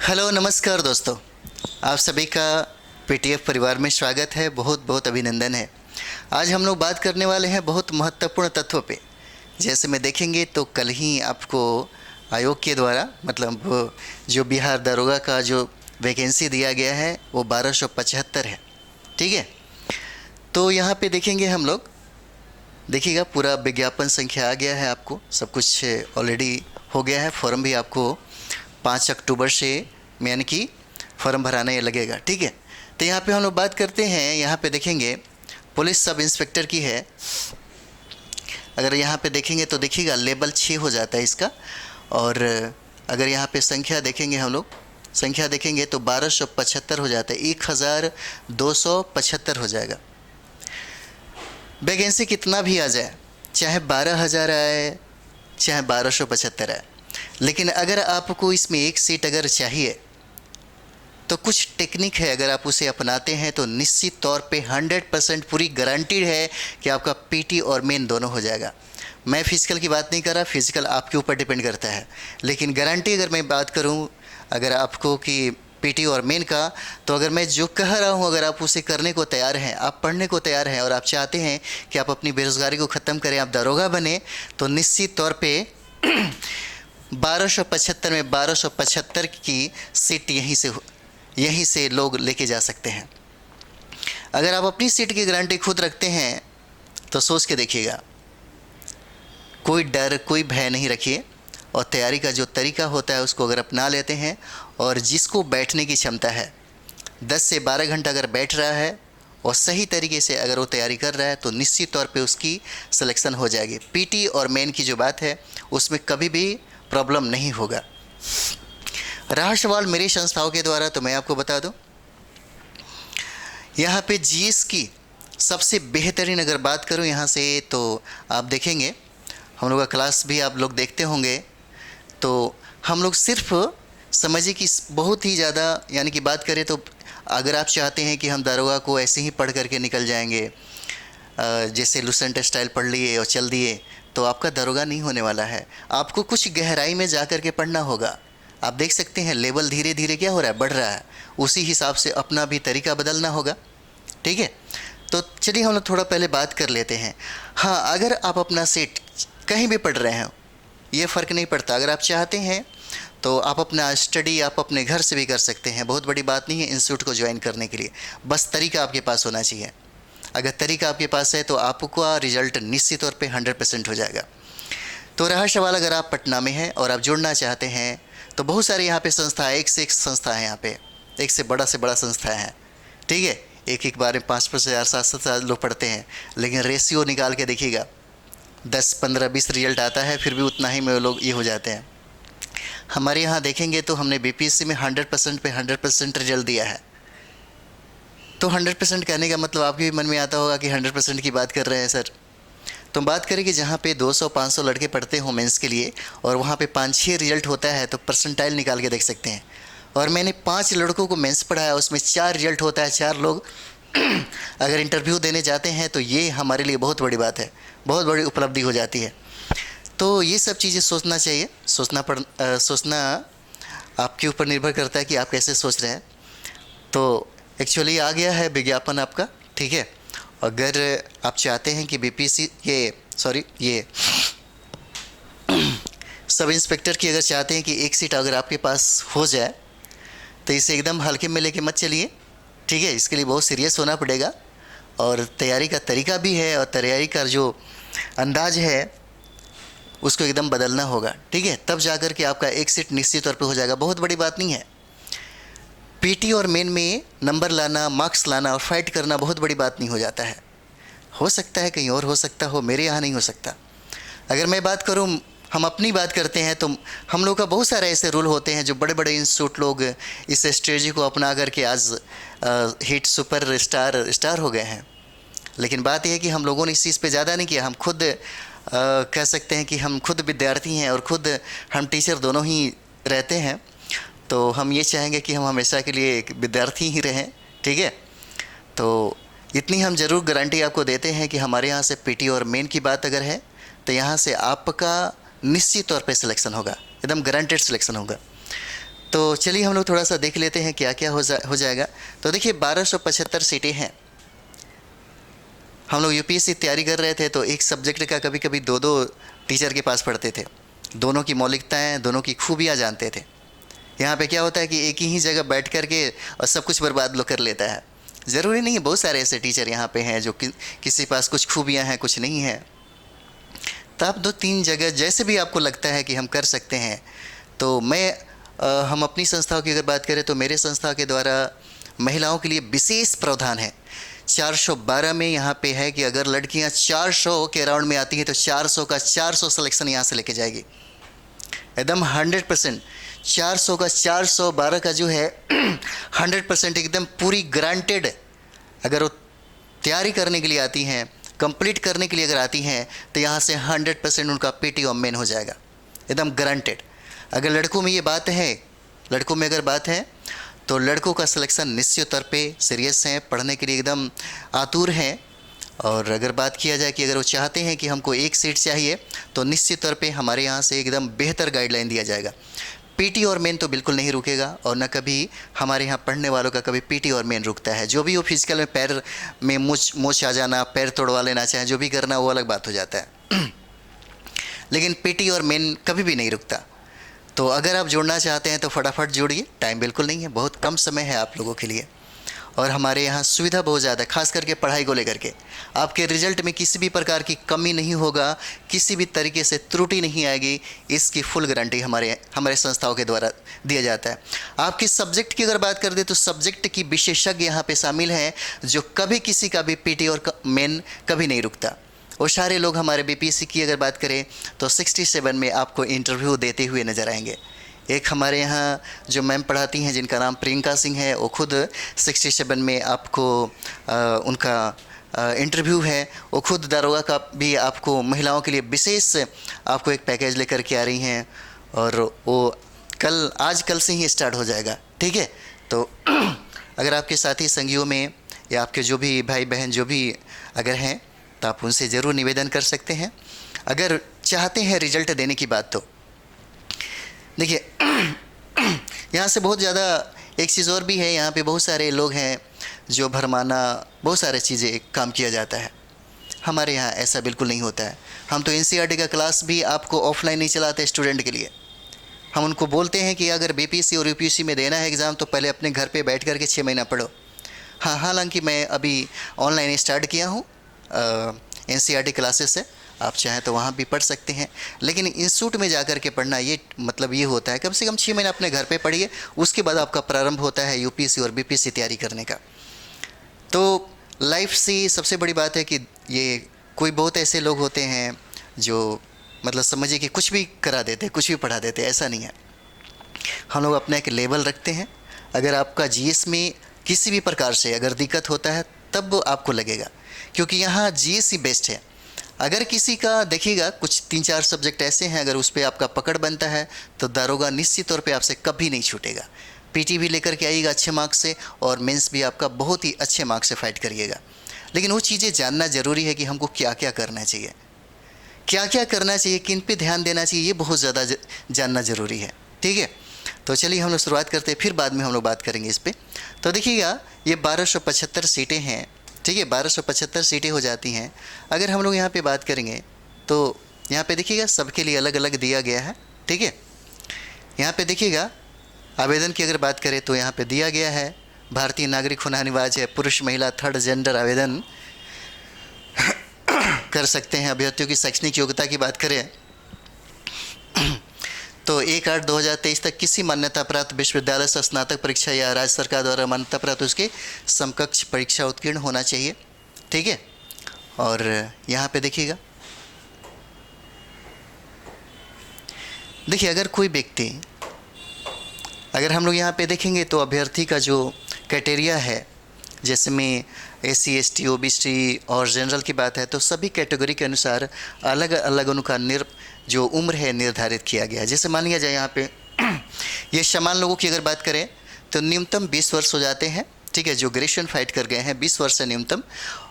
Hello नमस्कार दोस्तों। आप सभी का पीटीएफ परिवार में स्वागत है। बहुत बहुत अभिनंदन है। आज हम लोग बात करने वाले हैं बहुत महत्वपूर्ण तत्व पे। जैसे में देखेंगे तो कल ही आपको आयोग के द्वारा मतलब जो बिहार दरोगा का जो वैकेंसी दिया गया है वो 1275 है। ठीक है, तो यहाँ पे देखेंगे हम लोग, देखिएगा पूरा विज्ञापन संख्या आ गया है, आपको सब कुछ ऑलरेडी हो गया है। फॉर्म भी आपको 5 अक्टूबर से यानी कि फॉर्म भराना ये लगेगा। ठीक है, तो यहाँ पे हम लोग बात करते हैं। यहाँ पे देखेंगे पुलिस सब इंस्पेक्टर की है। अगर यहाँ पे देखेंगे तो देखिएगा लेवल 6 हो जाता है इसका। और अगर यहाँ पे संख्या देखेंगे हम लोग, संख्या देखेंगे तो 1275 हो जाता है, 1275 हो जाएगा। वैकेंसी कितना भी आ जाए, चाहे 12,000 आए चाहे 1275 आए, लेकिन अगर आपको इसमें एक सीट अगर चाहिए तो कुछ टेक्निक है, अगर आप उसे अपनाते हैं तो निश्चित तौर पे 100% पूरी गारंटीड है कि आपका पीटी और मेन दोनों हो जाएगा। मैं फिजिकल की बात नहीं कर रहा, फिजिकल आपके ऊपर डिपेंड करता है, लेकिन गारंटी अगर मैं बात करूं अगर आपको कि पीटी और मेन का, तो अगर मैं जो कह रहा हूं अगर आप उसे करने को तैयार हैं, आप पढ़ने को तैयार हैं और आप चाहते हैं कि आप अपनी बेरोज़गारी को ख़त्म करें, आप दरोगा बने, तो निश्चित तौर पर 1275 में 1275 की सीट यहीं से लोग लेके जा सकते हैं। अगर आप अपनी सीट की गारंटी खुद रखते हैं तो सोच के देखिएगा, कोई डर कोई भय नहीं रखिए, और तैयारी का जो तरीका होता है उसको अगर अपना लेते हैं, और जिसको बैठने की क्षमता है 10 से 12 घंटा अगर बैठ रहा है और सही तरीके से अगर वो तैयारी कर रहा है तो निश्चित तौर पे उसकी सिलेक्शन हो जाएगी। पीटी और मेन की जो बात है उसमें कभी भी प्रॉब्लम नहीं होगा। रहा सवाल मेरी संस्थाओं के द्वारा, तो मैं आपको बता दूं, यहाँ पे जीएस की सबसे बेहतरीन अगर बात करूं यहाँ से, तो आप देखेंगे हम लोग का क्लास भी आप लोग देखते होंगे, तो हम लोग सिर्फ समझिए कि बहुत ही ज़्यादा यानी कि बात करें तो अगर आप चाहते हैं कि हम दरोगा को ऐसे ही पढ़ करके निकल जाएंगे, जैसे लुसेंट स्टाइल पढ़ लिए और चल दिए, तो आपका दरोगा नहीं होने वाला है। आपको कुछ गहराई में जा कर के पढ़ना होगा। आप देख सकते हैं लेवल धीरे धीरे क्या हो रहा है, बढ़ रहा है, उसी हिसाब से अपना भी तरीका बदलना होगा। ठीक है, तो चलिए हम लोग थोड़ा पहले बात कर लेते हैं। हाँ, अगर आप अपना सीट कहीं भी पढ़ रहे हैं ये फ़र्क नहीं पड़ता, अगर आप चाहते हैं तो आप अपना स्टडी आप अपने घर से भी कर सकते हैं। बहुत बड़ी बात नहीं है इंस्टीट्यूट को ज्वाइन करने के लिए, बस तरीका आपके पास होना चाहिए। अगर तरीका आपके पास है तो आपका रिजल्ट निश्चित तौर पे 100% हो जाएगा। तो रहा सवाल अगर आप पटना में हैं और आप जुड़ना चाहते हैं तो बहुत सारे यहाँ पे संस्था है, एक से एक संस्था है, यहाँ पे एक से बड़ा संस्था है। ठीक है, एक एक बार में 5-5 हज़ार 7-7 हज़ार लोग पढ़ते हैं, लेकिन रेशियो निकाल के देखिएगा 10, 15, 20 रिजल्ट आता है, फिर भी उतना ही में लोग ये हो जाते हैं। हमारे यहाँ देखेंगे तो हमने बीपीएससी में 100% पे 100% रिजल्ट दिया है। तो 100% कहने का मतलब आपके भी मन में आता होगा कि 100% की बात कर रहे हैं सर। तो बात करें कि जहाँ पे 200-500 लड़के पढ़ते हो मेंस के लिए और वहाँ पे 5-6 रिजल्ट होता है, तो परसेंटाइल निकाल के देख सकते हैं। और मैंने 5 लड़कों को मेंस पढ़ाया, उसमें 4 रिजल्ट होता है, 4 लोग अगर इंटरव्यू देने जाते हैं तो ये हमारे लिए बहुत बड़ी बात है, बहुत बड़ी उपलब्धि हो जाती है। तो ये सब चीज़ें सोचना चाहिए, सोचना आपके ऊपर निर्भर करता है कि आप कैसे सोच रहे हैं। तो एक्चुअली आ गया है विज्ञापन आपका। ठीक है, अगर आप चाहते हैं कि बीपीसी ये सब इंस्पेक्टर की अगर चाहते हैं कि एक सीट अगर आपके पास हो जाए तो इसे एकदम हल्के में लेके मत चलिए। ठीक है, इसके लिए बहुत सीरियस होना पड़ेगा, और तैयारी का तरीका भी है और तैयारी का जो अंदाज है उसको एकदम बदलना होगा। ठीक है, तब जाकर के आपका एक सीट निश्चित तौर पे हो जाएगा। बहुत बड़ी बात नहीं है। पीटी और मेन में नंबर लाना, मार्क्स लाना और फाइट करना बहुत बड़ी बात नहीं हो जाता है। हो सकता है कहीं और हो सकता हो, मेरे यहाँ नहीं हो सकता। अगर मैं बात करूँ, हम अपनी बात करते हैं तो हम लोग का बहुत सारे ऐसे रूल होते हैं जो बड़े बड़े इंस्टीट्यूट लोग इस स्ट्रेटजी को अपना करके आज हिट सुपर स्टार हो गए हैं। लेकिन बात यह है कि हम लोगों ने इस चीज़ पे ज़्यादा नहीं किया। हम खुद कह सकते हैं कि हम खुद विद्यार्थी हैं और खुद हम टीचर दोनों ही रहते हैं, तो हम ये चाहेंगे कि हम हमेशा के लिए एक विद्यार्थी ही रहें। ठीक है, तो इतनी हम ज़रूर गारंटी आपको देते हैं कि हमारे यहाँ से पीटी और मेन की बात अगर है तो यहाँ से आपका निश्चित तौर पे सिलेक्शन होगा, एकदम गारंटेड सिलेक्शन होगा। तो चलिए हम लोग थोड़ा सा देख लेते हैं क्या क्या हो जाएगा। तो देखिए 1275 सीटें हैं। हम लोग यूपीएससी तैयारी कर रहे थे तो एक सब्जेक्ट का कभी कभी दो दो टीचर के पास पढ़ते थे, दोनों की मौलिकताएं, दोनों की खूबियाँ जानते थे। यहाँ पे क्या होता है कि एक ही जगह बैठ कर के और सब कुछ बर्बाद लोग कर लेता है। ज़रूरी नहीं है, बहुत सारे ऐसे टीचर यहाँ पे हैं जो किसी के पास कुछ खूबियाँ हैं, कुछ नहीं है। तो आप दो तीन जगह जैसे भी आपको लगता है कि हम कर सकते हैं। तो हम अपनी संस्थाओं की अगर बात करें तो मेरे संस्था के द्वारा महिलाओं के लिए विशेष प्रावधान है। 412 में यहाँ पे है कि अगर लड़कियाँ 400 के राउंड में आती हैं तो 400 का 400 सिलेक्शन यहाँ से लेके जाएगी, एकदम 100%। 400 का 412 का जो है 100% एकदम पूरी ग्रांटेड। अगर वो तैयारी करने के लिए आती हैं, कंप्लीट करने के लिए अगर आती हैं, तो यहाँ से 100% उनका पीटी और मेन हो जाएगा, एकदम ग्रांटेड। अगर लड़कों में ये बात है, लड़कों में अगर बात है तो लड़कों का सिलेक्शन निश्चित तौर पे सीरियस हैं, पढ़ने के लिए एकदम आतुर हैं। और अगर बात किया जाए कि अगर वो चाहते हैं कि हमको एक सीट चाहिए तो निश्चित तौर पे हमारे यहाँ से एकदम बेहतर गाइडलाइन दिया जाएगा। पीटी और मेन तो बिल्कुल नहीं रुकेगा, और न कभी हमारे यहाँ पढ़ने वालों का कभी पीटी और मेन रुकता है। जो भी वो फिजिकल में पैर में मोच आ जाना, पैर तोड़वा लेना, चाहे जो भी करना, वो अलग बात हो जाता है लेकिन पीटी और मेन कभी भी नहीं रुकता। तो अगर आप जुड़ना चाहते हैं तो फटाफट जुड़िए, टाइम बिल्कुल नहीं है, बहुत कम समय है आप लोगों के लिए। और हमारे यहाँ सुविधा बहुत ज़्यादा है, खास करके पढ़ाई को लेकर के। आपके रिजल्ट में किसी भी प्रकार की कमी नहीं होगा, किसी भी तरीके से त्रुटि नहीं आएगी, इसकी फुल गारंटी हमारे संस्थाओं के द्वारा दिया जाता है। आपके सब्जेक्ट की अगर बात कर दें तो सब्जेक्ट की विशेषज्ञ यहाँ पे शामिल हैं, जो कभी किसी का भी पीटी और मेन कभी नहीं रुकता। वो सारे लोग हमारे बीपीएससी की अगर बात करें तो 67 में आपको इंटरव्यू देते हुए नज़र आएंगे। एक हमारे यहाँ जो मैम पढ़ाती हैं जिनका नाम प्रियंका सिंह है, वो खुद 67 में आपको उनका इंटरव्यू है। वो खुद दारोगा का भी आपको महिलाओं के लिए विशेष आपको एक पैकेज लेकर के आ रही हैं, और वो आज कल से ही स्टार्ट हो जाएगा, ठीक है। तो अगर आपके साथी संगियों में या आपके जो भी भाई बहन जो भी अगर हैं तो आप उनसे ज़रूर निवेदन कर सकते हैं। अगर चाहते हैं रिजल्ट देने की बात तो देखिए यहाँ से बहुत ज़्यादा एक चीज़ और भी है, यहाँ पे बहुत सारे लोग हैं जो भरमाना बहुत सारे चीज़ें काम किया जाता है। हमारे यहाँ ऐसा बिल्कुल नहीं होता है। हम तो एनसीईआरटी का क्लास भी आपको ऑफलाइन नहीं चलाते स्टूडेंट के लिए। हम उनको बोलते हैं कि अगर बीपीएससी और यूपीएससी में देना है एग्ज़ाम तो पहले अपने घर पे बैठ कर के 6 महीना पढ़ो। हाँ, हालांकि मैं अभी ऑनलाइन स्टार्ट किया हूँ एनसीईआरटी क्लासेस से, आप चाहें तो वहाँ भी पढ़ सकते हैं, लेकिन इंस्टीट्यूट में जाकर के पढ़ना ये मतलब ये होता है कम से कम 6 महीना अपने घर पे पढ़िए, उसके बाद आपका प्रारंभ होता है यूपीएससी और बीपीएससी तैयारी करने का। तो लाइफ से सबसे बड़ी बात है कि ये कोई बहुत ऐसे लोग होते हैं जो मतलब समझिए कि कुछ भी करा देते, कुछ भी पढ़ा देते, ऐसा नहीं है। हम लोग अपना एक लेवल रखते हैं। अगर आपका जीएस में किसी भी प्रकार से अगर दिक्कत होता है तब आपको लगेगा, क्योंकि यहाँ जीएस ही बेस्ट है। अगर किसी का देखिएगा कुछ 3-4 सब्जेक्ट ऐसे हैं, अगर उस पर आपका पकड़ बनता है तो दारोगा निश्चित तौर पे आपसे कभी नहीं छूटेगा। पीटी भी लेकर के आइएगा अच्छे मार्क्स से, और मेंस भी आपका बहुत ही अच्छे मार्क्स से फाइट करिएगा। लेकिन वो चीज़ें जानना ज़रूरी है कि हमको क्या क्या करना चाहिए, क्या क्या करना चाहिए, किन पे ध्यान देना चाहिए, ये बहुत ज़्यादा जानना ज़रूरी है, ठीक है। तो चलिए हम लोग शुरुआत करते हैं, फिर बाद में हम लोग बात करेंगे इस पर। तो देखिएगा ये 1275 सीटें हैं, ठीक है, 1275 सीटें हो जाती हैं। अगर हम लोग यहाँ पे बात करेंगे तो यहाँ पे देखिएगा सबके लिए अलग अलग दिया गया है, ठीक है। यहाँ पे देखिएगा आवेदन की अगर बात करें तो यहाँ पे दिया गया है भारतीय नागरिक होना अनिवार्य है, पुरुष महिला थर्ड जेंडर आवेदन कर सकते हैं। अभ्यर्थियों की शैक्षणिक योग्यता की बात करें तो 1/8/2023 तक किसी मान्यता प्राप्त विश्वविद्यालय से स्नातक परीक्षा या राज्य सरकार द्वारा मान्यता प्राप्त उसके समकक्ष परीक्षा उत्तीर्ण होना चाहिए, ठीक है। और यहाँ पे देखिएगा, देखिए अगर कोई व्यक्ति, अगर हम लोग यहाँ पे देखेंगे तो अभ्यर्थी का जो क्राइटेरिया है, जैसे में SC ST OBC और जनरल की बात है तो सभी कैटेगरी के अनुसार अलग अलग उनका जो उम्र है निर्धारित किया गया है। जैसे मान लिया जाए यहाँ पे ये समान लोगों की अगर बात करें तो न्यूनतम 20 वर्ष हो जाते हैं, ठीक है, जो ग्रेजुएशन फाइट कर गए हैं 20 वर्ष है न्यूनतम,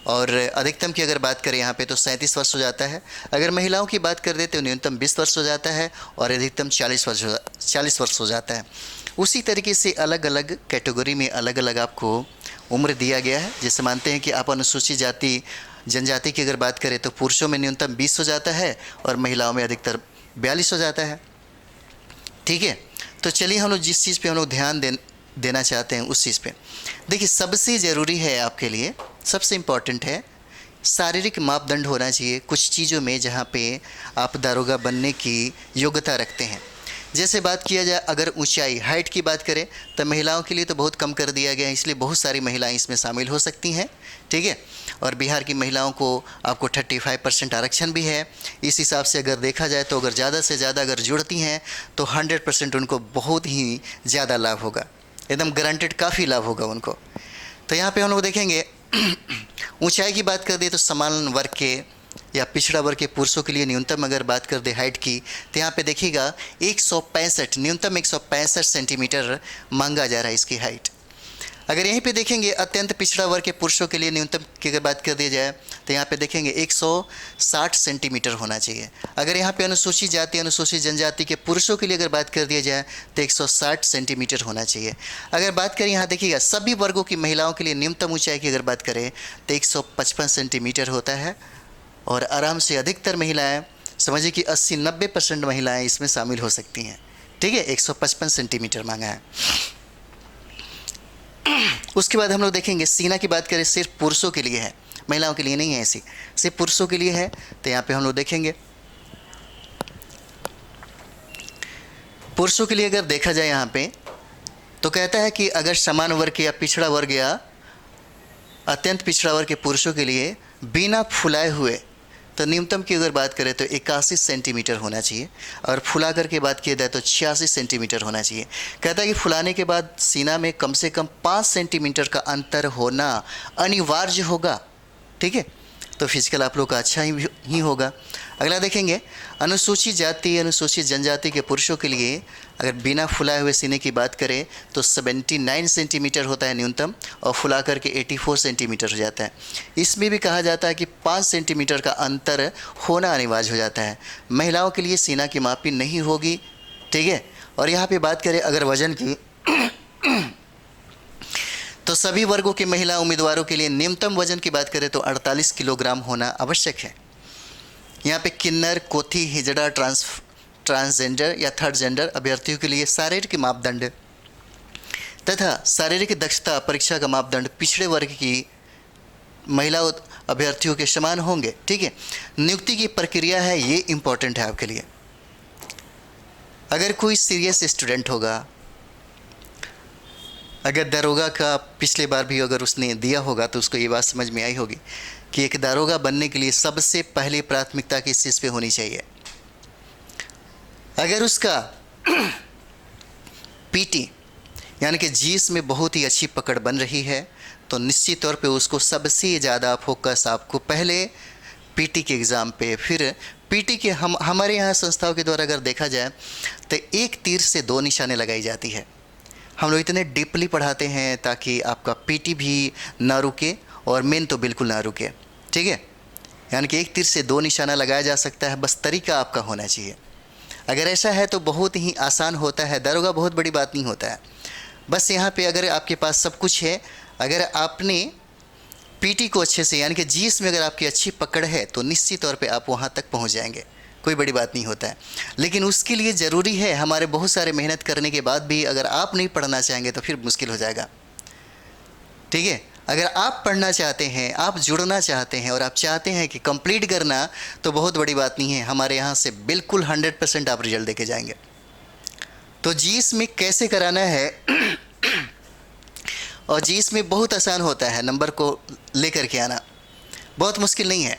और अधिकतम की अगर बात करें यहाँ पे तो 37 वर्ष हो जाता है। अगर महिलाओं की बात कर दे तो न्यूनतम 20 वर्ष हो जाता है और अधिकतम 40 वर्ष हो जाता है। उसी तरीके से अलग अलग कैटेगरी में अलग अलग आपको उम्र दिया गया है। जैसे मानते हैं कि आप अनुसूचित जाति जनजाति की अगर बात करें तो पुरुषों में न्यूनतम 20 हो जाता है और महिलाओं में अधिकतर 42 हो जाता है। ठीक है, तो चलिए हम लोग जिस चीज़ पे हम लोग ध्यान देना चाहते हैं उस चीज़ पे देखिए, सबसे ज़रूरी है आपके लिए, सबसे इम्पॉर्टेंट है शारीरिक मापदंड होना चाहिए कुछ चीज़ों में जहाँ पे आप दारोगा बनने की योग्यता रखते हैं। जैसे बात किया जाए अगर ऊंचाई हाइट की बात करें तो महिलाओं के लिए तो बहुत कम कर दिया गया है, इसलिए बहुत सारी महिलाएं इसमें शामिल हो सकती हैं। ठीक है, और बिहार की महिलाओं को आपको 35% आरक्षण भी है। इस हिसाब से अगर देखा जाए तो अगर ज़्यादा से ज़्यादा अगर जुड़ती हैं तो 100% उनको बहुत ही ज़्यादा लाभ होगा, एकदम गारंटेड काफ़ी लाभ होगा उनको। तो यहाँ पे हम लोग देखेंगे ऊंचाई की बात कर दे तो समान वर्ग के या पिछड़ा वर्ग के पुरुषों के लिए न्यूनतम अगर बात कर दे हाइट की तो यहाँ पे देखिएगा 165 न्यूनतम 165 सेंटीमीटर मांगा जा रहा है इसकी हाइट। अगर यहीं पे देखेंगे अत्यंत पिछड़ा वर्ग के पुरुषों के लिए न्यूनतम की अगर बात कर दी जाए तो यहाँ पे देखेंगे 160 सेंटीमीटर होना चाहिए। अगर यहाँ पे अनुसूचित जाति अनुसूचित जनजाति के पुरुषों के लिए अगर बात कर दिया जाए तो 160 सेंटीमीटर होना चाहिए। अगर बात करें यहाँ देखिएगा सभी वर्गों की महिलाओं के लिए न्यूनतम ऊंचाई की अगर बात करें तो 155 सेंटीमीटर होता है और आराम से अधिकतर महिलाएं समझिए कि 80-90% महिलाएं इसमें शामिल हो सकती हैं। ठीक है, 155 सेंटीमीटर मांगा है। उसके बाद हम लोग देखेंगे सीना की बात करें सिर्फ पुरुषों के लिए है, महिलाओं के लिए नहीं है, ऐसी सिर्फ पुरुषों के लिए है। तो यहाँ पे हम लोग देखेंगे पुरुषों के लिए अगर देखा जाए यहाँ पे तो कहता है कि अगर समान वर्ग या पिछड़ा वर्ग या अत्यंत पिछड़ा वर्ग के पुरुषों के लिए बिना फुलाए हुए तो न्यूनतम की अगर बात करें तो 81 सेंटीमीटर होना चाहिए और फुला कर के बात किया जाए तो 86 सेंटीमीटर होना चाहिए। कहता है कि फुलाने के बाद सीना में कम से कम 5 सेंटीमीटर का अंतर होना अनिवार्य होगा। ठीक है, तो फिजिकल आप लोग का अच्छा ही होगा। अगला देखेंगे अनुसूचित जाति अनुसूचित जनजाति के पुरुषों के लिए अगर बिना फुलाए हुए सीने की बात करें तो 79 सेंटीमीटर होता है न्यूनतम और फुला करके 84 सेंटीमीटर हो जाता है। इसमें भी कहा जाता है कि 5 सेंटीमीटर का अंतर होना अनिवार्य हो जाता है। महिलाओं के लिए सीना की मापी नहीं होगी। ठीक है, और यहाँ पे बात करें अगर वजन की तो सभी वर्गों के महिला उम्मीदवारों के लिए न्यूनतम वजन की बात करें तो 48 किलोग्राम होना आवश्यक है। यहाँ पे किन्नर कोथी हिजड़ा ट्रांसजेंडर या थर्ड जेंडर अभ्यर्थियों के लिए शारीरिक मापदंड तथा शारीरिक दक्षता परीक्षा का मापदंड पिछड़े वर्ग की महिला अभ्यर्थियों के समान होंगे। ठीक है, नियुक्ति की प्रक्रिया है ये इम्पोर्टेंट है आपके लिए। अगर कोई सीरियस स्टूडेंट होगा, अगर दारोगा का पिछले बार भी अगर उसने दिया होगा तो उसको ये बात समझ में आई होगी कि एक दारोगा बनने के लिए सबसे पहली प्राथमिकता किस चीज़ पे होनी चाहिए। अगर उसका पीटी यानी कि जीएस में बहुत ही अच्छी पकड़ बन रही है तो निश्चित तौर पे उसको सबसे ज़्यादा फोकस आपको पहले पीटी के एग्ज़ाम पे, फिर पीटी के हमारे यहाँ संस्थाओं के द्वारा अगर देखा जाए तो एक तीर से 2 निशाने लगाई जाती है। हम लोग इतने डीपली पढ़ाते हैं ताकि आपका पीटी भी ना रुके और मेन तो बिल्कुल ना रुके। ठीक है, यानी कि एक तीर से 2 निशाना लगाया जा सकता है, बस तरीका आपका होना चाहिए। अगर ऐसा है तो बहुत ही आसान होता है, दारोगा बहुत बड़ी बात नहीं होता है। बस यहाँ पे अगर आपके पास सब कुछ है, अगर आपने पीटी को अच्छे से यानी कि जीएस में अगर आपकी अच्छी पकड़ है तो निश्चित तौर पे आप वहाँ तक पहुँच जाएंगे, कोई बड़ी बात नहीं होता है। लेकिन उसके लिए ज़रूरी है हमारे बहुत सारे मेहनत करने के बाद भी अगर आप नहीं पढ़ना चाहेंगे तो फिर मुश्किल हो जाएगा। ठीक है, अगर आप पढ़ना चाहते हैं, आप जुड़ना चाहते हैं और आप चाहते हैं कि कंप्लीट करना तो बहुत बड़ी बात नहीं है, हमारे यहाँ से बिल्कुल 100% आप रिजल्ट देके जाएंगे। तो जीएस में कैसे कराना है और जीएस में बहुत आसान होता है, नंबर को लेकर के आना बहुत मुश्किल नहीं है।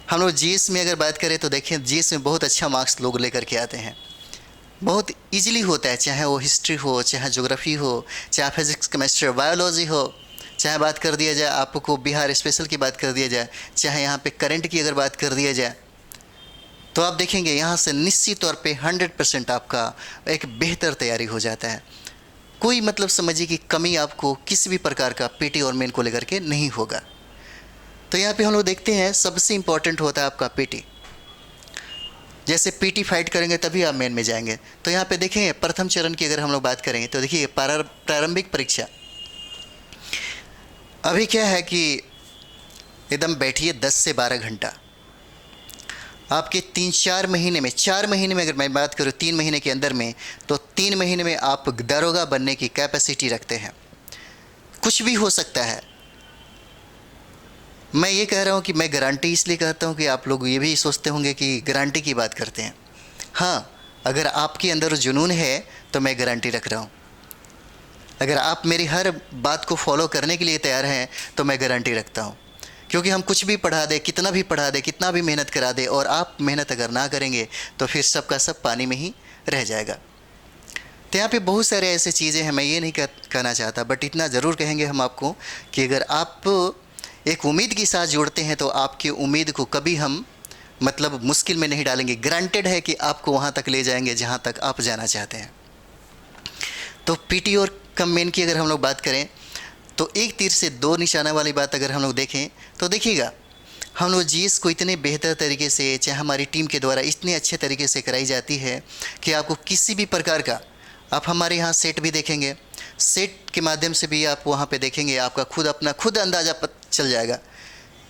हम लोग जीएस में अगर बात करें तो देखें जीएस में बहुत अच्छा मार्क्स लोग लेकर के आते हैं, बहुत इजीली होता है, चाहे वो हिस्ट्री हो, चाहे ज्योग्राफी हो, चाहे फिजिक्स केमिस्ट्री बायोलॉजी हो, चाहे बात कर दिया जाए आपको बिहार स्पेशल की बात कर दिया जाए, चाहे यहाँ पे करंट की अगर बात कर दिया जाए तो आप देखेंगे यहाँ से निश्चित तौर पे 100% आपका एक बेहतर तैयारी हो जाता है। कोई मतलब समझिए कि कमी आपको किसी भी प्रकार का पीटी और मेन को लेकर के नहीं होगा। तो यहाँ पे हम लोग देखते हैं सबसे इम्पोर्टेंट होता है आपका पीटी। जैसे पीटी फाइट करेंगे तभी आप मेन में जाएंगे। तो यहाँ पे देखेंगे प्रथम चरण की अगर हम लोग बात करेंगे तो देखिए प्रारंभिक परीक्षा अभी क्या है कि एकदम बैठिए 10 से 12 घंटा आपके 3-4 महीने में, 4 महीने में अगर मैं बात करूँ 3 महीने के अंदर में, तो 3 महीने में आप दरोगा बनने की कैपेसिटी रखते हैं। कुछ भी हो सकता है। मैं ये कह रहा हूँ कि मैं गारंटी इसलिए कहता हूँ कि आप लोग ये भी सोचते होंगे कि गारंटी की बात करते हैं। हाँ, अगर आपके अंदर जुनून है तो मैं गारंटी रख रहा हूँ। अगर आप मेरी हर बात को फॉलो करने के लिए तैयार हैं तो मैं गारंटी रखता हूँ। क्योंकि हम कुछ भी पढ़ा दें, कितना भी पढ़ा दें, कितना भी मेहनत करा दें, और आप मेहनत अगर ना करेंगे तो फिर सब का सब पानी में ही रह जाएगा। तो यहाँ पे बहुत सारे ऐसे चीज़ें हैं, मैं ये नहीं कहना चाहता, बट इतना ज़रूर कहेंगे हम आपको कि अगर आप एक उम्मीद के साथ जोड़ते हैं तो आपकी उम्मीद को कभी हम मतलब मुश्किल में नहीं डालेंगे। ग्रांटेड है कि आपको वहाँ तक ले जाएंगे जहाँ तक आप जाना चाहते हैं। तो पीटी और कम मेन की अगर हम लोग बात करें तो एक तीर से दो निशाना वाली बात अगर हम लोग देखें तो देखिएगा, हम लोग जीएस को इतने बेहतर तरीके से, चाहे हमारी टीम के द्वारा इतने अच्छे तरीके से कराई जाती है कि आपको किसी भी प्रकार का, आप हमारे यहाँ सेट भी देखेंगे, सेट के माध्यम से भी आप वहाँ पे देखेंगे, आपका खुद अंदाज़ा चल जाएगा।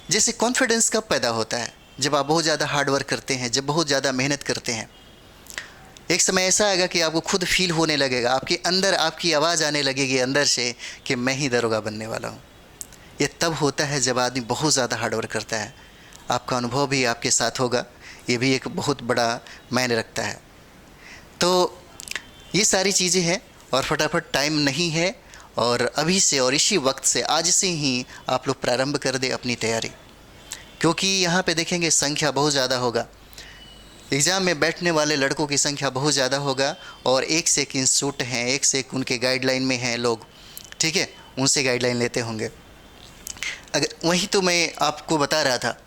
जैसे कॉन्फिडेंस कब पैदा होता है? जब आप बहुत ज़्यादा हार्ड वर्क करते हैं, जब बहुत ज़्यादा मेहनत करते हैं। एक समय ऐसा आएगा कि आपको खुद फील होने लगेगा, आपके अंदर आपकी आवाज़ आने लगेगी अंदर से कि मैं ही दरोगा बनने वाला हूँ। ये तब होता है जब आदमी बहुत ज़्यादा हार्ड वर्क करता है। आपका अनुभव भी आपके साथ होगा, ये भी एक बहुत बड़ा मायने रखता है। तो ये सारी चीज़ें हैं, और फटाफट टाइम नहीं है, और अभी से और इसी वक्त से, आज से ही आप लोग प्रारंभ कर दें अपनी तैयारी। क्योंकि यहाँ पे देखेंगे संख्या बहुत ज़्यादा होगा, एग्ज़ाम में बैठने वाले लड़कों की संख्या बहुत ज़्यादा होगा, और एक से एक इंस्टीट्यूट हैं, एक से एक उनके गाइडलाइन में हैं लोग, ठीक है, उनसे गाइडलाइन लेते होंगे। अगर वही तो मैं आपको बता रहा था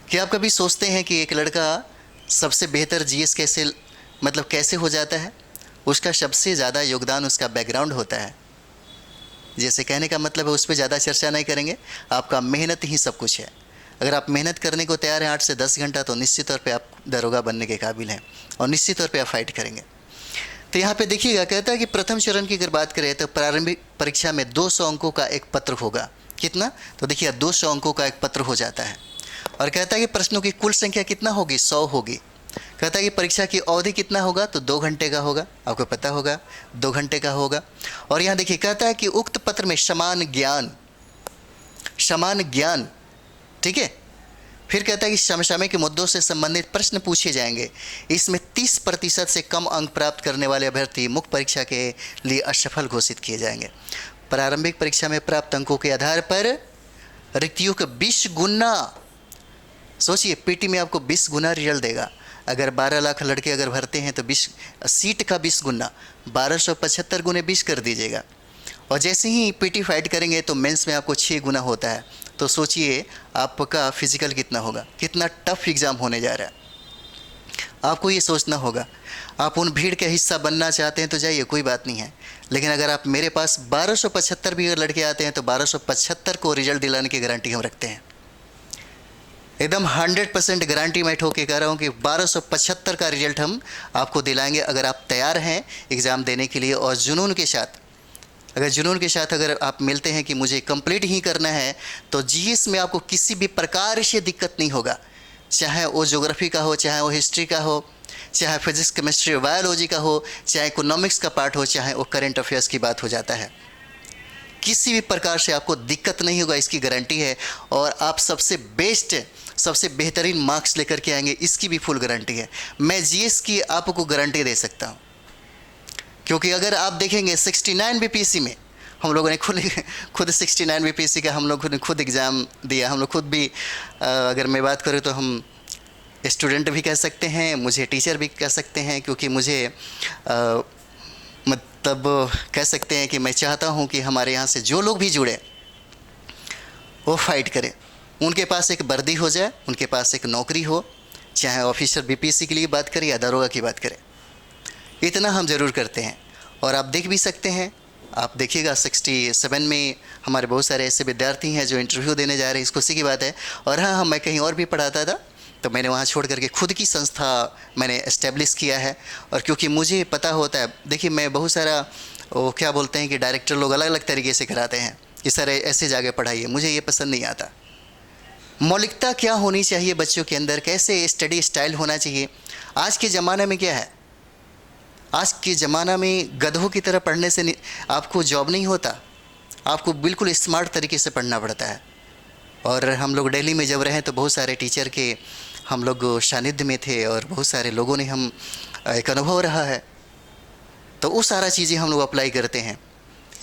कि आप कभी सोचते हैं कि एक लड़का सबसे बेहतर जीएस कैसे हो जाता है? उसका सबसे ज़्यादा योगदान उसका बैकग्राउंड होता है। जैसे कहने का मतलब है, उस पर ज़्यादा चर्चा नहीं करेंगे, आपका मेहनत ही सब कुछ है। अगर आप मेहनत करने को तैयार हैं 8 से 10 घंटा, तो निश्चित तौर पे आप दरोगा बनने के काबिल हैं, और निश्चित तौर पे आप फाइट करेंगे। तो यहाँ पे देखिएगा, कहता है कि प्रथम चरण की अगर बात करें तो प्रारंभिक परीक्षा में 200 अंकों का एक पत्र होगा। कितना? तो देखिए 200 अंकों का एक पत्र हो जाता है। और कहता है कि प्रश्नों की कुल संख्या कितना होगी? 100 होगी। कहता है कि परीक्षा की अवधि कितना होगा? तो 2 घंटे का होगा। आपको पता होगा 2 घंटे का होगा। और यहाँ देखिए, कहता है कि उक्त पत्र में समान ज्ञान, ठीक है, फिर कहता है कि समसामयिक मुद्दों से संबंधित प्रश्न पूछे जाएंगे। इसमें 30% से कम अंक प्राप्त करने वाले अभ्यर्थी मुख्य परीक्षा के लिए असफल घोषित किए जाएंगे। प्रारंभिक परीक्षा में प्राप्त अंकों के आधार पर रिक्तियों का 20 गुना, सोचिए पीटी में आपको 20 गुना रिजल्ट देगा। अगर 12 लाख लड़के अगर भरते हैं तो 20 सीट का 20 गुना, 1275 गुने 20 कर दीजिएगा। और जैसे ही पीटी फाइट करेंगे तो मेंस में आपको 6 गुना होता है। तो सोचिए आपका फिजिकल कितना होगा, कितना टफ एग्ज़ाम होने जा रहा है। आपको ये सोचना होगा। आप उन भीड़ का हिस्सा बनना चाहते हैं तो जाइए, कोई बात नहीं है। लेकिन अगर आप मेरे पास 1275 भी अगर लड़के आते हैं तो 1275 को रिजल्ट दिलाने की गारंटी हम रखते हैं। एकदम 100% गारंटी मैं ठोक के कह रहा हूँ कि 1275 का रिजल्ट हम आपको दिलाएंगे, अगर आप तैयार हैं एग्ज़ाम देने के लिए। और जुनून के साथ, अगर आप मिलते हैं कि मुझे कंप्लीट ही करना है, तो जीएस में आपको किसी भी प्रकार से दिक्कत नहीं होगा। चाहे वो ज्योग्राफी का हो, चाहे वो हिस्ट्री का हो, चाहे फिजिक्स केमिस्ट्री बायोलॉजी का हो, चाहे इकोनॉमिक्स का पार्ट हो, चाहे वो करंट अफेयर्स की बात हो जाता है, किसी भी प्रकार से आपको दिक्कत नहीं होगा, इसकी गारंटी है। और आप सबसे बेस्ट, सबसे बेहतरीन मार्क्स लेकर के आएंगे, इसकी भी फुल गारंटी है। मैं जीएस की आपको गारंटी दे सकता हूँ। क्योंकि अगर आप देखेंगे 69 बीपीएससी में हम लोगों ने खुद 69 बीपीएससी का हम लोगों ने खुद एग्ज़ाम दिया। हम लोग खुद भी, अगर मैं बात करूँ तो हम स्टूडेंट भी कह सकते हैं, मुझे टीचर भी कह सकते हैं, क्योंकि मुझे मतलब कह सकते हैं कि मैं चाहता हूँ कि हमारे यहाँ से जो लोग भी जुड़े वो फाइट करें, उनके पास एक वर्दी हो जाए, उनके पास एक नौकरी हो, चाहे ऑफिसर बीपीएससी के लिए बात करें या दरोगा की बात करें। इतना हम ज़रूर करते हैं। और आप देख भी सकते हैं, आप देखिएगा 67 में हमारे बहुत सारे ऐसे विद्यार्थी हैं जो इंटरव्यू देने जा रहे हैं, इस खुशी की बात है। और हाँ, मैं कहीं और भी पढ़ाता था तो मैंने वहाँ छोड़ करके खुद की संस्था मैंने इस्टेब्लिश किया है। और क्योंकि मुझे पता होता है, देखिए मैं बहुत सारा वो क्या बोलते हैं कि डायरेक्टर लोग अलग अलग तरीके से कराते हैं कि सर ऐसे जाके पढ़ाइए, मुझे ये पसंद नहीं आता। मौलिकता क्या होनी चाहिए बच्चों के अंदर, कैसे स्टडी स्टाइल होना चाहिए। आज के ज़माने में क्या है, आज के ज़माना में गधों की तरह पढ़ने से आपको जॉब नहीं होता, आपको बिल्कुल स्मार्ट तरीके से पढ़ना पड़ता है। और हम लोग दिल्ली में जब रहे तो बहुत सारे टीचर के हम लोग सानिध्य में थे और बहुत सारे लोगों ने हम एक अनुभव रहा है, तो वो सारा चीज़ें हम लोग अप्लाई करते हैं।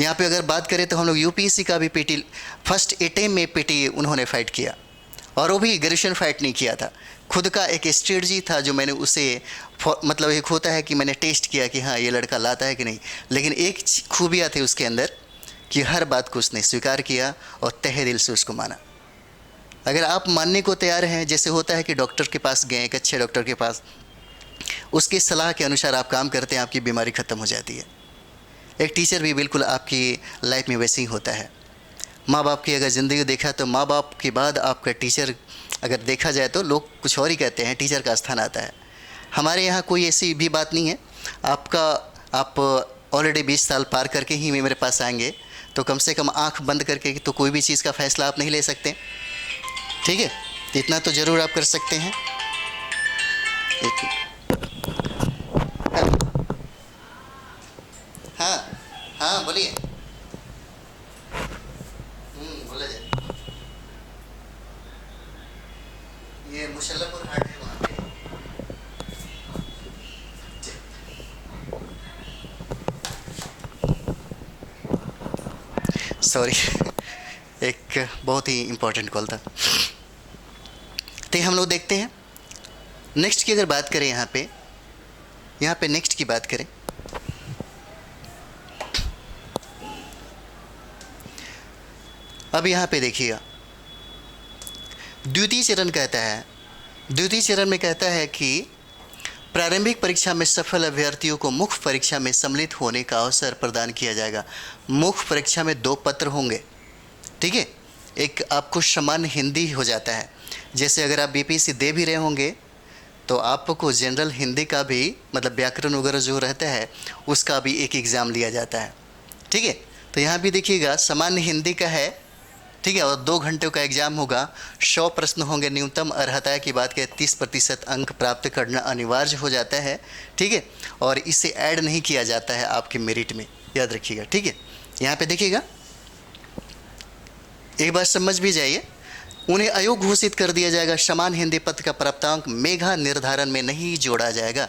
यहाँ पे अगर बात करें तो हम लोग यूपीएससी का भी पीटी फर्स्ट अटेम्प्ट में पीटी उन्होंने फ़ाइट किया, और वो भी ग्रेजुएशन फ़ाइट नहीं किया था, खुद का एक स्ट्रेटजी था जो मैंने उसे मतलब एक होता है कि मैंने टेस्ट किया कि हाँ ये लड़का लाता है कि नहीं। लेकिन एक खूबियाँ थी उसके अंदर कि हर बात को उसने स्वीकार किया और तहे दिल से उसको माना। अगर आप मानने को तैयार हैं, जैसे होता है कि डॉक्टर के पास गए, एक अच्छे डॉक्टर के पास, उसकी सलाह के अनुसार आप काम करते हैं, आपकी बीमारी ख़त्म हो जाती है। एक टीचर भी बिल्कुल आपकी लाइफ में वैसे ही होता है। माँ बाप की अगर ज़िंदगी देखा तो माँ बाप के बाद आपका टीचर अगर देखा जाए तो लोग कुछ और ही कहते हैं, टीचर का स्थान आता है। हमारे यहाँ कोई ऐसी भी बात नहीं है। आप ऑलरेडी 20 साल पार करके ही मेरे पास आएंगे, तो कम से कम आँख बंद करके तो कोई भी चीज़ का फ़ैसला आप नहीं ले सकते, ठीक है। इतना तो ज़रूर आप कर सकते हैं। हाँ हाँ बोलिए। बोला जाए। ये मुशल्लपुर हाट है वहाँ पे। सॉरी एक बहुत ही इम्पोर्टेंट कॉल था। तो हम लोग देखते हैं नेक्स्ट की अगर बात करें, यहाँ पे नेक्स्ट की बात करें, अब यहाँ पे देखिएगा द्वितीय चरण में कहता है कि प्रारंभिक परीक्षा में सफल अभ्यर्थियों को मुख्य परीक्षा में सम्मिलित होने का अवसर प्रदान किया जाएगा। मुख्य परीक्षा में 2 पत्र होंगे, ठीक है। एक आपको सामान्य हिंदी हो जाता है, जैसे अगर आप बीपीएससी दे भी रहे होंगे तो आपको जनरल हिंदी का भी मतलब व्याकरण वगैरह जो रहता है उसका भी एक एग्ज़ाम लिया जाता है, ठीक है। तो यहाँ भी देखिएगा सामान्य हिंदी का है, ठीक है, और 2 घंटे का एग्ज़ाम होगा। 100 प्रश्न होंगे। न्यूनतम अर्हता की बात करें 30% अंक प्राप्त करना अनिवार्य हो जाता है, ठीक है, और इसे ऐड नहीं किया जाता है आपके मेरिट में, याद रखिएगा, ठीक है। यहाँ पे देखिएगा एक बार समझ भी जाइए, उन्हें अयोग्य घोषित कर दिया जाएगा। समान हिंदी पत्र का प्राप्तांक मेधा निर्धारण में नहीं जोड़ा जाएगा।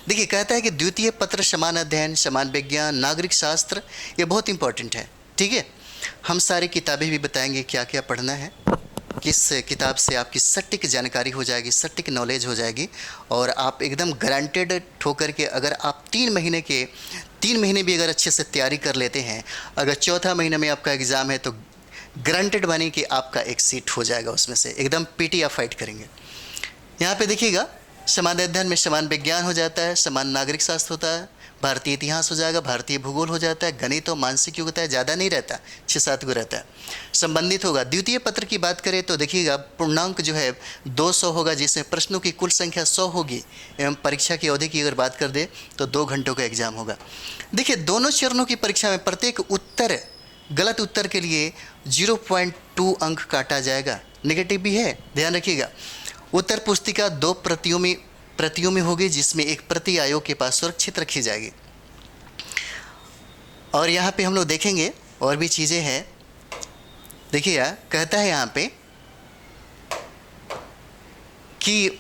देखिए कहता है कि द्वितीय पत्र समान अध्ययन, समान विज्ञान, नागरिक शास्त्र, ये बहुत इंपॉर्टेंट है, ठीक है। हम सारी किताबें भी बताएंगे क्या क्या पढ़ना है, किस किताब से आपकी सटीक जानकारी हो जाएगी, सटीक नॉलेज हो जाएगी, और आप एकदम गारंटेड ठोकर के अगर आप 3 महीने भी अगर अच्छे से तैयारी कर लेते हैं, अगर चौथा महीने में आपका एग्ज़ाम है तो गारंटेड बनी कि आपका एक सीट हो जाएगा उसमें से, एकदम पीटी आप फाइट करेंगे। यहाँ पे देखिएगा समान अध्ययन में समान विज्ञान हो जाता है, समान नागरिक शास्त्र होता है, भारतीय इतिहास हो जाएगा, भारतीय भूगोल हो जाता है, गणित और मानसिक योग्यता है, ज़्यादा नहीं रहता, 6-7 को रहता है, संबंधित होगा। द्वितीय पत्र की बात करें तो देखिएगा पूर्णांक जो है 200 होगा, जिसमें प्रश्नों की कुल संख्या 100 होगी, एवं परीक्षा की अवधि की अगर बात कर दे तो 2 घंटों का एग्जाम होगा। देखिए दोनों चरणों की परीक्षा में प्रत्येक गलत उत्तर के लिए 0.2 अंक काटा जाएगा। नेगेटिव भी है, ध्यान रखिएगा। उत्तर पुस्तिका 2 प्रतियों में होगी, जिसमें एक प्रति आयोग के पास सुरक्षित रखी जाएगी। और यहाँ पे हम लोग देखेंगे और भी चीज़ें हैं। देखिए कहता है यहाँ पे कि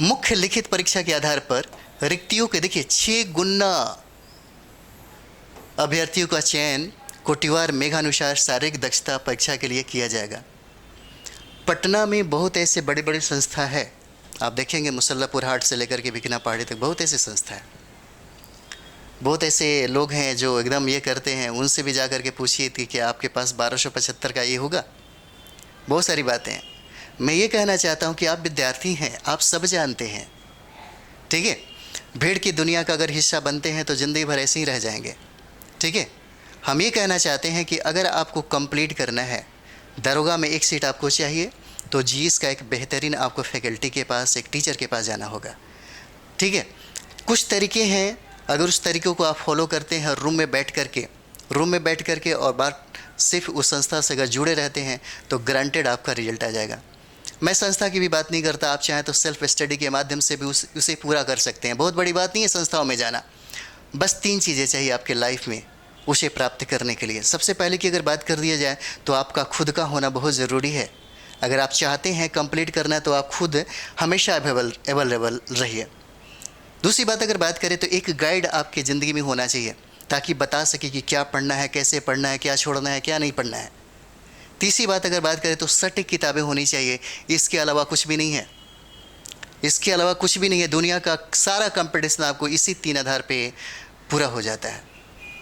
मुख्य लिखित परीक्षा के आधार पर रिक्तियों के देखिए 6 गुना अभ्यर्थियों का चयन कोटिवार मेघानुसार शारीरिक दक्षता परीक्षा के लिए किया जाएगा। पटना में बहुत ऐसे बड़े बड़े संस्था है, आप देखेंगे मुसल्लापुर हाट से लेकर के बिकना पहाड़ी तक बहुत ऐसी संस्था है, बहुत ऐसे लोग हैं जो एकदम ये करते हैं। उनसे भी जा कर के पूछिए थी कि आपके पास 1275 का ये होगा, बहुत सारी बातें हैं। मैं ये कहना चाहता हूँ कि आप विद्यार्थी हैं, आप सब जानते हैं, ठीक है। भीड़ की दुनिया का अगर हिस्सा बनते हैं तो ज़िंदगी भर ऐसे ही रह जाएंगे, ठीक है। हम ये कहना चाहते हैं कि अगर आपको कंप्लीट करना है, दरोगा में 1 सीट आपको चाहिए, तो जीएस का एक बेहतरीन आपको फैकल्टी के पास, एक टीचर के पास जाना होगा। ठीक है, कुछ तरीके हैं, अगर उस तरीक़ों को आप फॉलो करते हैं रूम में बैठ करके और बात सिर्फ उस संस्था से अगर जुड़े रहते हैं तो ग्रांटेड आपका रिजल्ट आ जाएगा। मैं संस्था की भी बात नहीं करता, आप चाहें तो सेल्फ स्टडी के माध्यम से भी उसे पूरा कर सकते हैं। बहुत बड़ी बात नहीं है संस्थाओं में जाना, बस 3 चीज़ें चाहिए आपके लाइफ में उसे प्राप्त करने के लिए। सबसे पहले की अगर बात कर दिया जाए तो आपका खुद का होना बहुत ज़रूरी है। अगर आप चाहते हैं कंप्लीट करना है तो आप खुद हमेशा अवेलेबल रहिए। दूसरी बात अगर बात करें तो एक गाइड आपकी ज़िंदगी में होना चाहिए ताकि बता सके कि क्या पढ़ना है, कैसे पढ़ना है, क्या छोड़ना है, क्या नहीं पढ़ना है। तीसरी बात अगर बात करें तो सटीक किताबें होनी चाहिए, इसके अलावा कुछ भी नहीं है। इसके अलावा कुछ भी नहीं है। दुनिया का सारा कंपटीशन आपको इसी 3 आधार पे पूरा हो जाता है।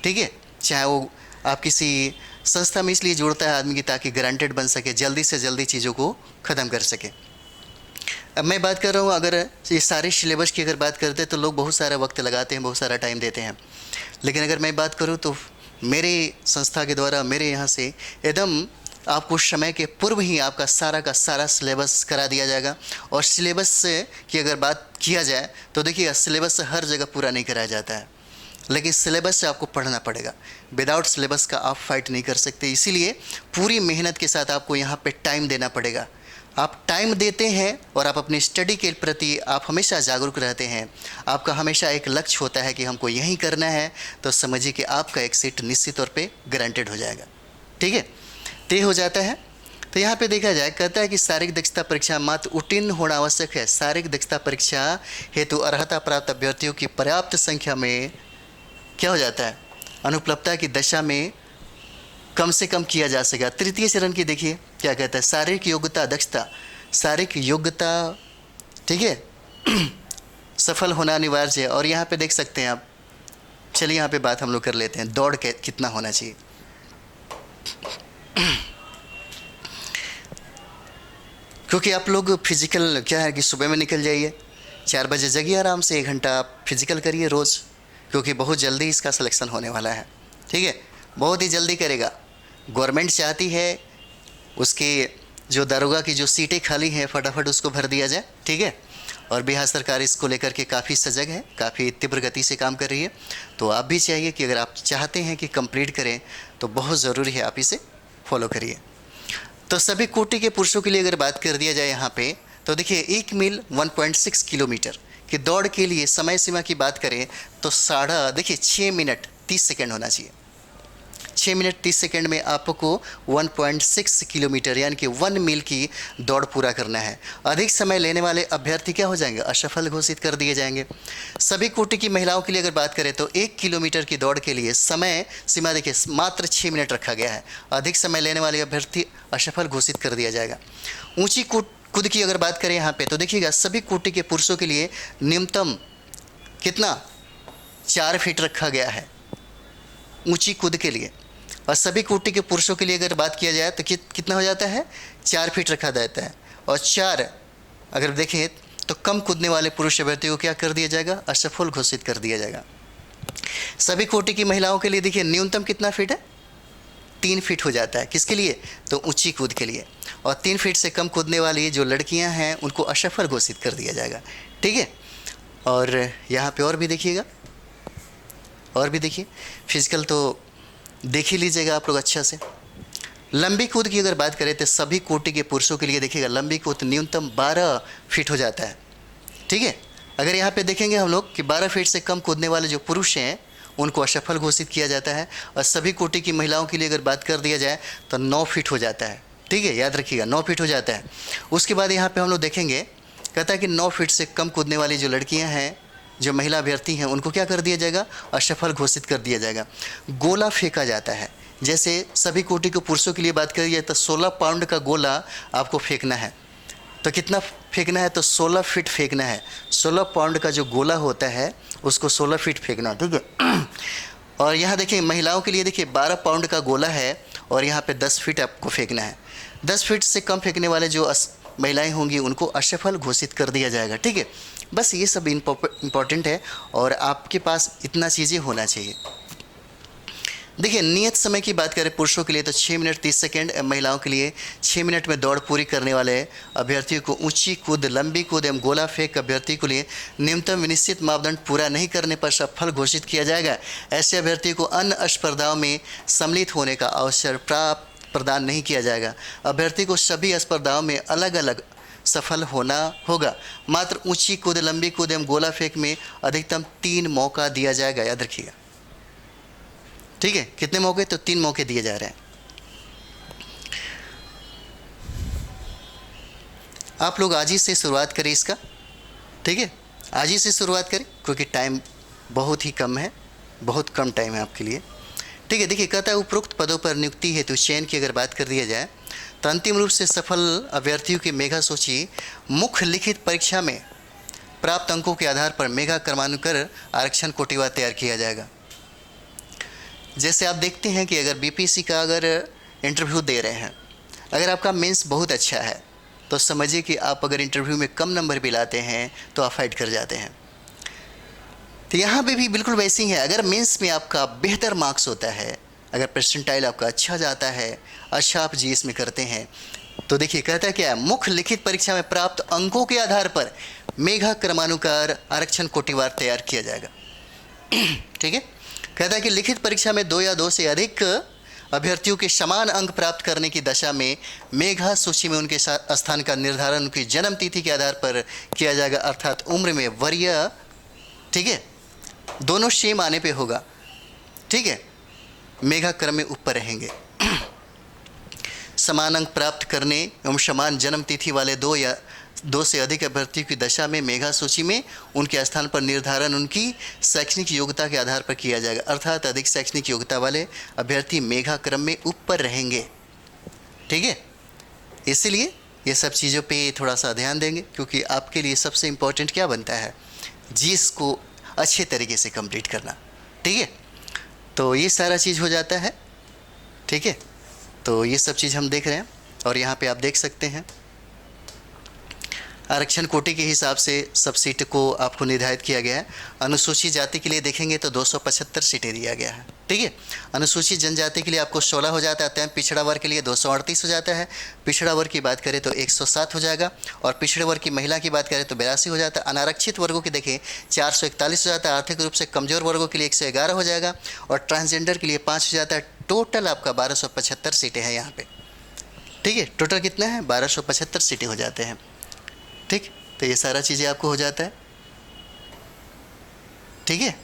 ठीक है, चाहे वो आप किसी संस्था में इसलिए जुड़ता है आदमी की ताकि गारंटेड बन सके, जल्दी से जल्दी चीज़ों को ख़त्म कर सके। अब मैं बात कर रहा हूँ, अगर ये सारे सिलेबस की अगर बात करते हैं तो लोग बहुत सारा वक्त लगाते हैं, बहुत सारा टाइम देते हैं। लेकिन अगर मैं बात करूँ तो मेरे संस्था के द्वारा, मेरे यहाँ से एकदम आपको समय के पूर्व ही आपका सारा का सारा सिलेबस करा दिया जाएगा। और सिलेबस से की अगर बात किया जाए तो देखिए, सिलेबस से हर जगह पूरा नहीं कराया जाता है, लेकिन सिलेबस से आपको पढ़ना पड़ेगा। विदाउट सिलेबस का आप फाइट नहीं कर सकते, इसीलिए पूरी मेहनत के साथ आपको यहाँ पे टाइम देना पड़ेगा। आप टाइम देते हैं और आप अपनी स्टडी के प्रति आप हमेशा जागरूक रहते हैं, आपका हमेशा एक लक्ष्य होता है कि हमको यही करना है, तो समझिए कि आपका एक सीट निश्चित तौर पे गारंटेड हो जाएगा। ठीक है, तय हो जाता है। तो यहाँ पे देखा जाए, कहता है कि शारीरिक दक्षता परीक्षा मात्र उत्तीर्ण होना आवश्यक है। शारीरिक दक्षता परीक्षा हेतु अर्हता प्राप्त अभ्यर्थियों की पर्याप्त संख्या में क्या हो जाता है, अनुपलब्धता की दशा में कम से कम किया जा सकेगा। तृतीय चरण की देखिए क्या कहता है, शारीरिक योग्यता दक्षता, शारीरिक योग्यता, ठीक है सफल होना अनिवार्य है। और यहाँ पे देख सकते हैं आप, चलिए यहाँ पे बात हम लोग कर लेते हैं, दौड़ के कितना होना चाहिए। क्योंकि आप लोग फिजिकल क्या है कि सुबह में निकल जाइए, 4 बजे जगिए, आराम से 1 घंटा आप फिजिकल करिए रोज़, क्योंकि बहुत जल्दी इसका सिलेक्शन होने वाला है। ठीक है, बहुत ही जल्दी करेगा। गवर्नमेंट चाहती है उसके जो दारोगा की जो सीटें खाली हैं फटाफट उसको भर दिया जाए। ठीक है, और बिहार सरकार इसको लेकर के काफ़ी सजग है, काफ़ी तीव्र गति से काम कर रही है। तो आप भी चाहिए कि अगर आप चाहते हैं कि कंप्लीट करें तो बहुत ज़रूरी है आप इसे फॉलो करिए। तो सभी कोटि के पुरुषों के लिए अगर बात कर दिया जाए यहाँ पे, तो देखिए 1 मील 1.6 किलोमीटर की दौड़ के लिए समय सीमा की बात करें तो 6 मिनट 30 सेकेंड होना चाहिए। 6 मिनट 30 सेकेंड में आपको 1.6 किलोमीटर यानी कि 1 मील की दौड़ पूरा करना है। अधिक समय लेने वाले अभ्यर्थी क्या हो जाएंगे, असफल घोषित कर दिए जाएंगे। सभी कोटि की महिलाओं के लिए अगर बात करें तो 1 किलोमीटर की दौड़ के लिए समय सीमा देखिए मात्र 6 मिनट रखा गया है। अधिक समय लेने वाले अभ्यर्थी असफल घोषित कर दिया जाएगा। ऊंची कूद की अगर बात करें यहाँ पे तो देखिएगा, सभी कोटि के पुरुषों के लिए न्यूनतम कितना 4 फीट रखा गया है ऊंची कूद के लिए, और सभी कोटि के पुरुषों के लिए अगर बात किया जाए तो कितना हो जाता है, 4 फीट रखा जाता है। और 4 अगर देखें तो कम कूदने वाले पुरुष अभ्यर्थियों को क्या कर दिया जाएगा, असफल घोषित कर दिया जाएगा। सभी कोटि की महिलाओं के लिए देखिए न्यूनतम कितना फीट है, 3 फीट हो जाता है। किसके लिए, तो ऊंची कूद के लिए। और 3 फीट से कम कूदने वाली जो लड़कियां हैं उनको असफल घोषित कर दिया जाएगा। ठीक है, और यहाँ पे और भी देखिएगा, और भी देखिए, फिजिकल तो देख ही लीजिएगा आप लोग अच्छा से। लंबी कूद की अगर बात करें तो सभी कोटि के पुरुषों के लिए देखिएगा लंबी कूद न्यूनतम 12 फीट हो जाता है। ठीक है, अगर यहाँ पे देखेंगे हम लोग कि 12 फीट से कम कूदने वाले जो पुरुष हैं उनको असफल घोषित किया जाता है। और सभी कोटि की महिलाओं के लिए अगर बात कर दिया जाए तो 9 फीट हो जाता है। ठीक है, याद रखिएगा 9 फीट हो जाता है। उसके बाद यहाँ पे हम लोग देखेंगे, कहता है कि 9 फीट से कम कूदने वाली जो लड़कियाँ हैं, जो महिला अभ्यर्थी हैं, उनको क्या कर दिया जाएगा, असफल घोषित कर दिया जाएगा। गोला फेंका जाता है, जैसे सभी कोटि के पुरुषों के लिए बात करिए तो 16 पाउंड का गोला आपको फेंकना है। तो कितना फेंकना है, तो 16 फीट फेंकना है। 16 पाउंड का जो गोला होता है उसको 16 फीट फेंकना। ठीक है, और यहाँ देखिए महिलाओं के लिए देखिए 12 पाउंड का गोला है और यहाँ पे 10 फीट आपको फेंकना है। 10 फीट से कम फेंकने वाले जो महिलाएं होंगी उनको असफल घोषित कर दिया जाएगा। ठीक है, बस ये सब इम्पॉर्टेंट है और आपके पास इतना चीज़ें होना चाहिए। देखिए, नियत समय की बात करें पुरुषों के लिए तो 6 मिनट 30 सेकेंड, महिलाओं के लिए 6 मिनट में दौड़ पूरी करने वाले अभ्यर्थियों को ऊंची कूद, लंबी कूद एवं गोला फेंक अभ्यर्थी के लिए न्यूनतम निश्चित मापदंड पूरा नहीं करने पर सफल घोषित किया जाएगा। ऐसे अभ्यर्थी को अन्य स्पर्धाओं में सम्मिलित होने का अवसर प्रदान नहीं किया जाएगा। अभ्यर्थी को सभी स्पर्धाओं में अलग अलग सफल होना होगा। मात्र ऊंची कूद, लंबी कूद एवं गोला फेंक में अधिकतम 3 मौका दिया जाएगा, याद रखिएगा। ठीक है, कितने मौके? तो 3 मौके दिए जा रहे हैं। आप लोग आज ही से शुरुआत करें इसका, ठीक है, आज ही से शुरुआत करें क्योंकि टाइम बहुत ही कम है, बहुत कम टाइम है आपके लिए। ठीक है, देखिए कहता है उपरोक्त पदों पर नियुक्ति हेतु चयन की अगर बात कर दिया जाए तो अंतिम रूप से सफल अभ्यर्थियों की मेधा सूची मुख्य लिखित परीक्षा में प्राप्त अंकों के आधार पर मेधा क्रमानुसार आरक्षण कोटिवार तैयार किया जाएगा। जैसे आप देखते हैं कि अगर बीपीएससी का अगर इंटरव्यू दे रहे हैं, अगर आपका मेंस बहुत अच्छा है तो समझिए कि आप अगर इंटरव्यू में कम नंबर भी लाते हैं तो आप फाइट कर जाते हैं। तो यहाँ पे भी बिल्कुल वैसे ही है। अगर मेंस में आपका बेहतर मार्क्स होता है, अगर परसेंटाइल आपका अच्छा जाता है, अच्छा आप जीएस में करते हैं, तो देखिए कहता है क्या है, मुख्य लिखित परीक्षा में प्राप्त अंकों के आधार पर मेधा क्रमानुसार आरक्षण कोटिवार तैयार किया जाएगा। ठीक है, कहता है कि लिखित परीक्षा में 2 या 2 से अधिक अभ्यर्थियों के समान अंक प्राप्त करने की दशा में मेधा सूची में उनके स्थान का निर्धारण उनकी जन्म तिथि के आधार पर किया जाएगा, अर्थात उम्र में वरीय, ठीक है, दोनों सेम आने पे होगा। ठीक है, मेधा क्रम में ऊपर रहेंगे। समान अंक प्राप्त करने एवं समान जन्म तिथि वाले 2 या 2 से अधिक अभ्यर्थियों की दशा में मेधा सूची में उनके स्थान पर निर्धारण उनकी शैक्षणिक योग्यता के आधार पर किया जाएगा, अर्थात अधिक शैक्षणिक योग्यता वाले अभ्यर्थी मेधा क्रम में ऊपर रहेंगे। ठीक है, इसलिए ये सब चीज़ों पे थोड़ा सा ध्यान देंगे क्योंकि आपके लिए सबसे इम्पोर्टेंट क्या बनता है, जीएस को अच्छे तरीके से कंप्लीट करना। ठीक है, तो ये सारा चीज़ हो जाता है। ठीक है, तो ये सब चीज़ हम देख रहे हैं और यहाँ पे आप देख सकते हैं आरक्षण कोटि के हिसाब से सब सीट को आपको निर्धारित किया गया है। अनुसूचित जाति के लिए देखेंगे तो 275 सीटें दिया गया है। ठीक है, अनुसूचित जनजाति के लिए आपको 16 हो जाता है, पिछड़ा वर्ग के लिए 238 हो जाता है, पिछड़ा वर्ग की बात करें तो 107 हो जाएगा और पिछड़े वर्ग की महिला की बात करें तो 82 हो जाता है। अनारक्षित वर्गों की देखें 441 हो जाता है, आर्थिक रूप से कमज़ोर वर्गों के लिए 111 हो जाएगा और ट्रांसजेंडर के लिए 5 हो जाता है। टोटल आपका 1275 सीटें हैं यहाँ पे। ठीक है, टोटल कितना है, 1275 सीटें हो जाते हैं। ठीक, तो ये सारा चीज़ें आपको हो जाता है। ठीक है,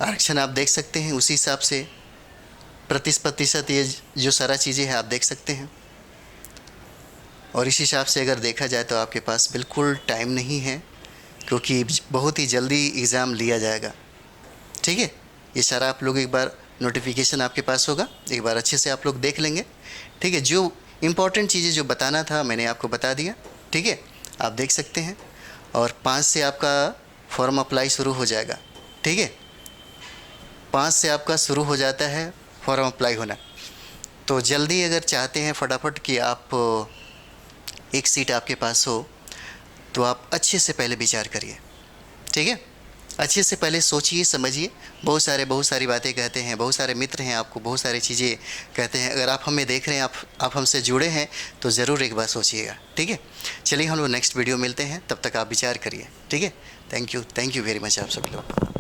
आरक्षण आप देख सकते हैं, उसी हिसाब से प्रतिशत ये जो सारा चीज़ें हैं आप देख सकते हैं और इस हिसाब से अगर देखा जाए तो आपके पास बिल्कुल टाइम नहीं है क्योंकि बहुत ही जल्दी एग्ज़ाम लिया जाएगा। ठीक है, ये सारा आप लोग एक बार नोटिफिकेशन आपके पास होगा, एक बार अच्छे से आप लोग देख लेंगे। ठीक है, जो इम्पोर्टेंट चीज़ें जो बताना था मैंने आपको बता दिया। ठीक है, आप देख सकते हैं और 5 से आपका फॉर्म अप्लाई शुरू हो जाएगा। ठीक है, 5 से आपका शुरू हो जाता है फॉर्म अप्लाई होना। तो जल्दी अगर चाहते हैं फटाफट कि आप एक सीट आपके पास हो तो आप अच्छे से पहले विचार करिए। ठीक है, अच्छे से पहले सोचिए, समझिए। बहुत सारी बातें कहते हैं, बहुत सारे मित्र हैं आपको, बहुत सारी चीज़ें कहते हैं। अगर आप हमें देख रहे हैं, आप हमसे जुड़े हैं तो ज़रूर एक बार सोचिएगा। ठीक है, चलिए हम लोग नेक्स्ट वीडियो मिलते हैं, तब तक आप विचार करिए। ठीक है, थैंक यू वेरी मच आप सब लोग।